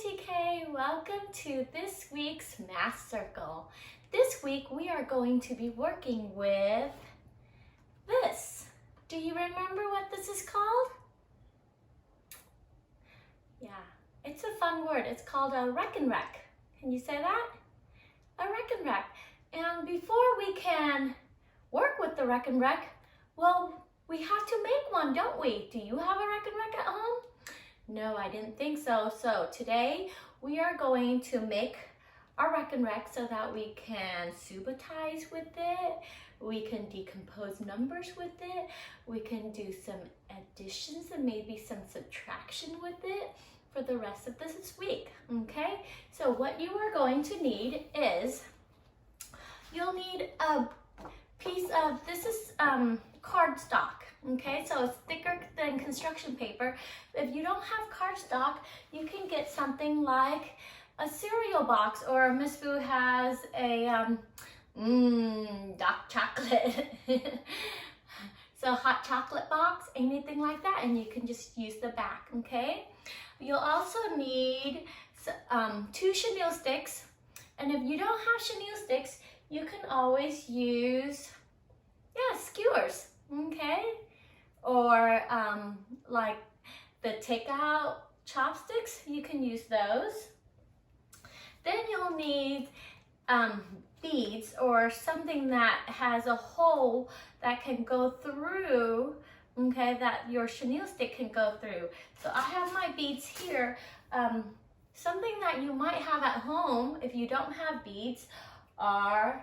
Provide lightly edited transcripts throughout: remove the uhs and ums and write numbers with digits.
TK, welcome to this week's Math Circle. This week we are going to be working with this. Do you remember what this is called? Yeah, it's a fun word. It's called a Rekenrek. Can you say that? A Rekenrek. And before we can work with the Rekenrek, well, we have to make one, don't we? Do you have a Rekenrek at home? No, I didn't think so. So today we are going to make our Rekenrek so that we can subbatize with it, we can decompose numbers with it, we can do some additions and maybe some subtraction with it for the rest of this week, okay? So what you are going to need is, you'll need a piece of, this is cardstock. Okay, so it's thicker than construction paper. If you don't have cardstock, you can get something like a cereal box, or Miss Boo has a dark chocolate. So hot chocolate box, anything like that, and you can just use the back, okay? You'll also need 2 chenille sticks, and if you don't have chenille sticks, you can always use, skewers, okay? Or like the takeout chopsticks, you can use those. Then you'll need beads, or something that has a hole that can go through, okay, that your chenille stick can go through. So I have my beads here. Something that you might have at home if you don't have beads are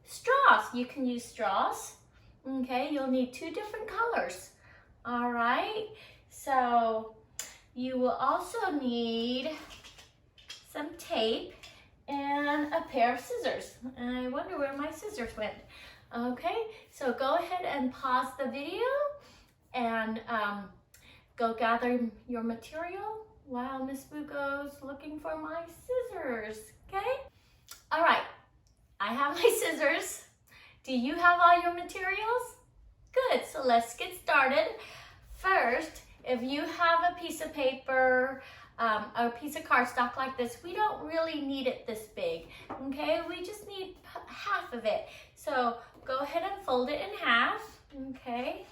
straws. You can use straws. Okay, you'll need 2 different colors. All right, so you will also need some tape and a pair of scissors. And I wonder where my scissors went. Okay, so go ahead and pause the video and go gather your material while Miss Boo goes looking for my scissors, okay? All right, I have my scissors. Do you have all your materials? Good, so let's get started. First, if you have a piece of paper, a piece of cardstock like this, we don't really need it this big, okay? We just need half of it. So go ahead and fold it in half, okay?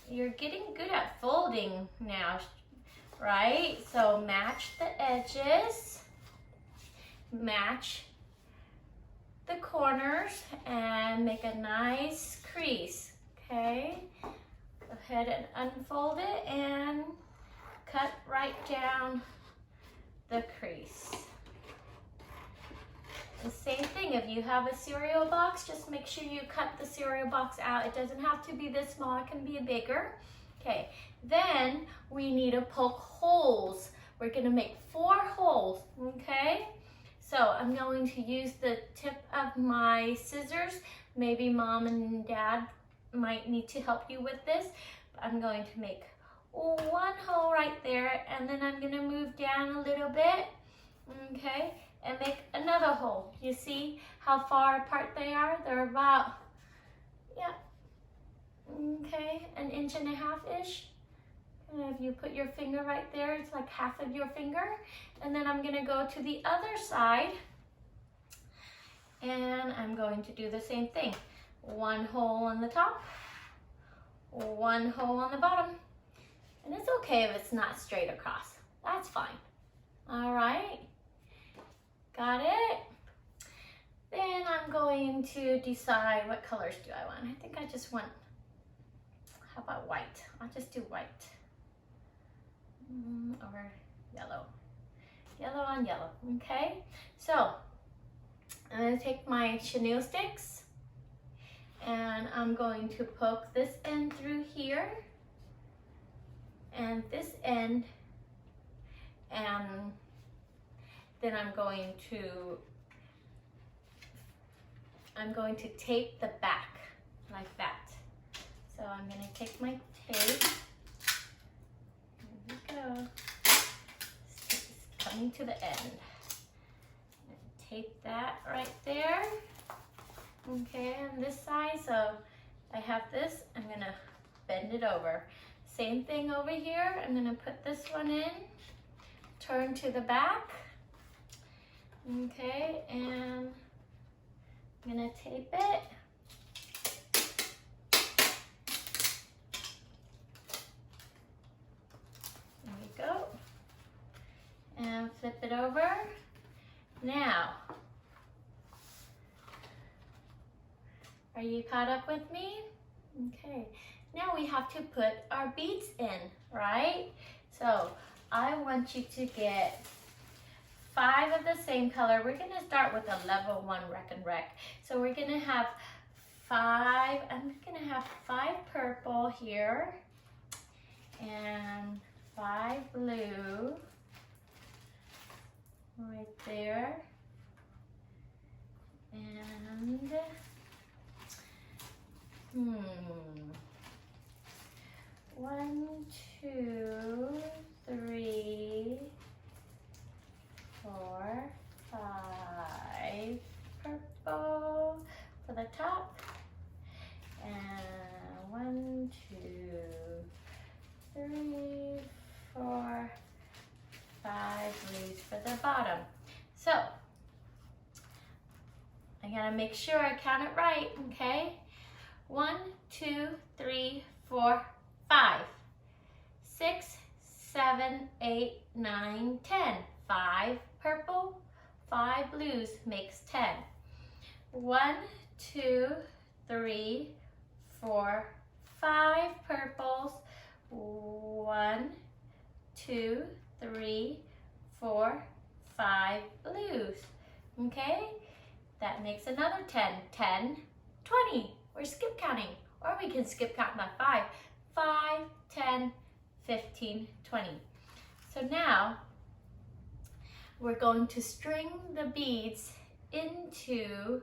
You're getting good at folding now, right? So match the edges, match the corners, and make a nice crease, okay? Go ahead and unfold it and cut right down the crease. The same thing, if you have a cereal box, just make sure you cut the cereal box out. It doesn't have to be this small, it can be bigger. Okay, then we need to poke holes. We're gonna make 4 holes, okay? So I'm going to use the tip of my scissors. Maybe mom and dad might need to help you with this. But I'm going to make 1 hole right there, and then I'm gonna move down a little bit, okay, and make another hole. You see how far apart they are? They're about, okay, 1.5 inches-ish. And if you put your finger right there, it's like half of your finger. And then I'm gonna go to the other side, and I'm going to do the same thing. 1 hole on the top, 1 hole on the bottom. And it's okay if it's not straight across. That's fine. All right, got it? Then I'm going to decide what colors do I want. I think I just want, how about white? I'll just do white. Or yellow. Yellow on yellow, okay? So I'm gonna take my chenille sticks, and I'm going to poke this end through here, and this end, and then I'm going to tape the back like that. So I'm gonna take my tape. Here we go. It's coming to the end. Tape that right there. Okay, on this side, so I have this, I'm gonna bend it over. Same thing over here. I'm gonna put this one in, turn to the back. Okay, and I'm gonna tape it. There we go. And flip it over. Now, are you caught up with me? Okay, now we have to put our beads in, right? So I want you to get 5 of the same color. We're gonna start with a level 1 Rekenrek. So we're gonna have 5, I'm gonna have 5 purple here and 5 blue right there. And 1, 2, 3, 4, 5 purple for the top, and 1, 2, 3, 4, 5 blues for the bottom. So I gotta make sure I count it right, okay? 1, 2, 3, 4, 5, 6, 7, 8, 9, 10. 5 purple, 5 blues makes 10. 1, 2, 3, 4, 5 purples. 1, 2, 3, 4, 5 blues. Okay, that makes another 10. 10, 20. We're skip counting, or we can skip count by 5. 5, 10, 15, 20. So now we're going to string the beads into,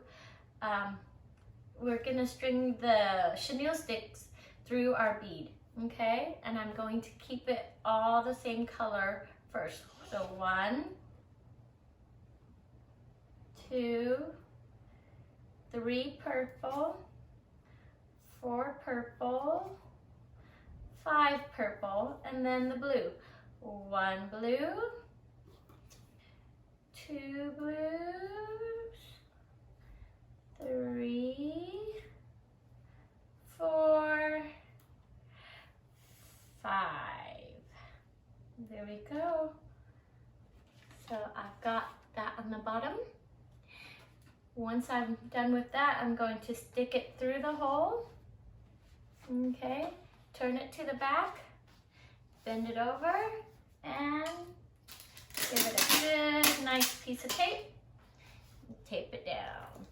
we're gonna string the chenille sticks through our bead, okay? And I'm going to keep it all the same color first. So 1, 2, 3 purple, 4 purple, 5 purple, and then the blue. 1 blue, 2 blues, 3, 4, 5. There we go. So I've got that on the bottom. Once I'm done with that, I'm going to stick it through the hole. Okay, turn it to the back, bend it over, and give it a good, nice piece of tape. Tape it down,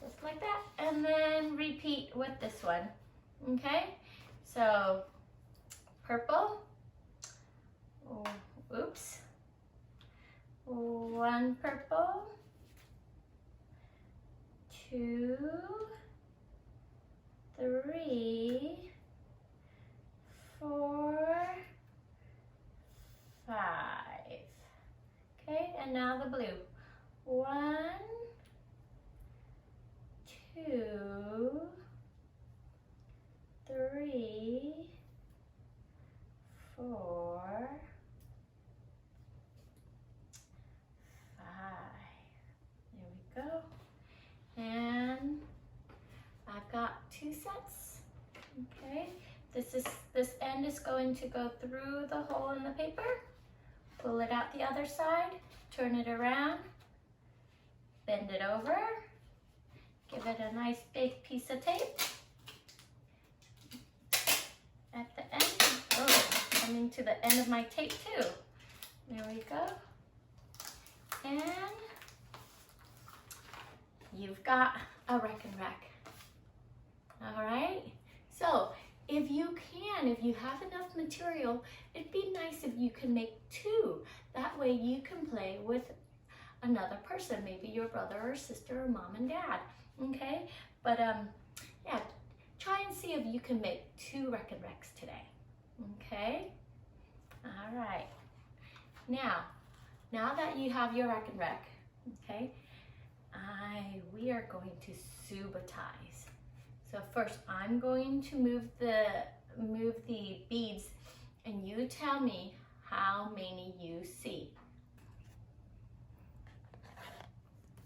just like that. And then repeat with this one, okay? So, purple, oops, 1 purple, 2, 3, 4, 5. Okay, and now the blue. 1, 2, 3, 4, 5. There we go. And I've got 2 sets. Okay, this end is going to go through the hole in the paper. Pull it out the other side, turn it around, bend it over, give it a nice big piece of tape. At the end, oh, coming to the end of my tape too. There we go. And you've got a Rekenrek. All right, so if you have enough material, it'd be nice if you can make 2. That way you can play with another person, maybe your brother or sister or mom and dad, okay? But yeah, try and see if you can make 2 Rekenreks today, okay? All right, now that you have your Rekenrek, okay, we are going to subatize. So first, I'm going to move the move the beads and you tell me how many you see.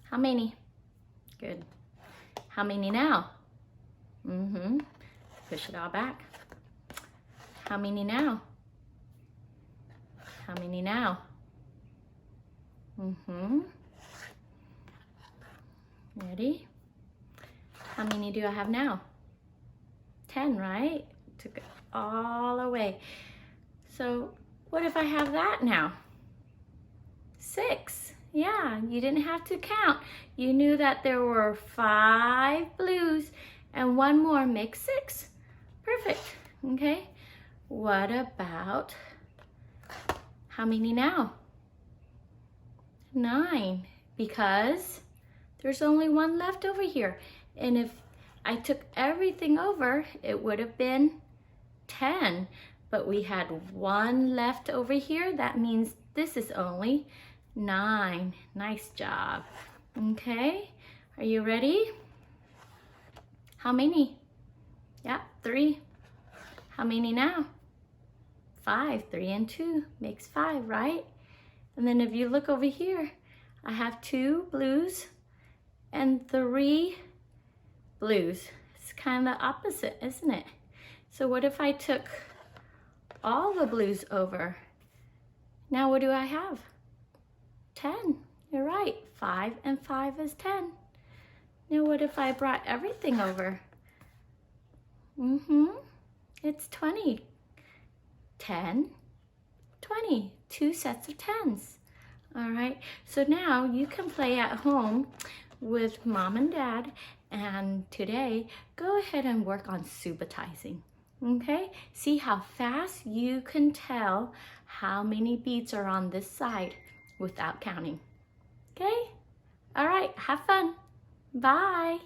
How many? Good. How many now? Push it all back. How many now? How many now? Ready? How many do I have now? 10, right? Took it all away. So what if I have that now? 6. Yeah, you didn't have to count. You knew that there were 5 blues and 1 more makes 6. Perfect, okay? What about, how many now? 9, because there's only 1 left over here. And if I took everything over, it would have been 10. But we had 1 left over here. That means this is only 9. Nice job. Okay, are you ready? How many? Yeah, 3. How many now? 5. 3 and 2 makes 5, right? And then if you look over here, I have 2 blues and 3 blues. It's kind of the opposite, isn't it? So what if I took all the blues over? Now what do I have? 10. You're right. 5 and 5 is 10. Now what if I brought everything over? It's 20. 10, 20. 2 sets of 10s. All right. So now you can play at home with Mom and Dad, and today go ahead and work on subitizing. Okay? See how fast you can tell how many beads are on this side without counting. Okay? All right, have fun. Bye.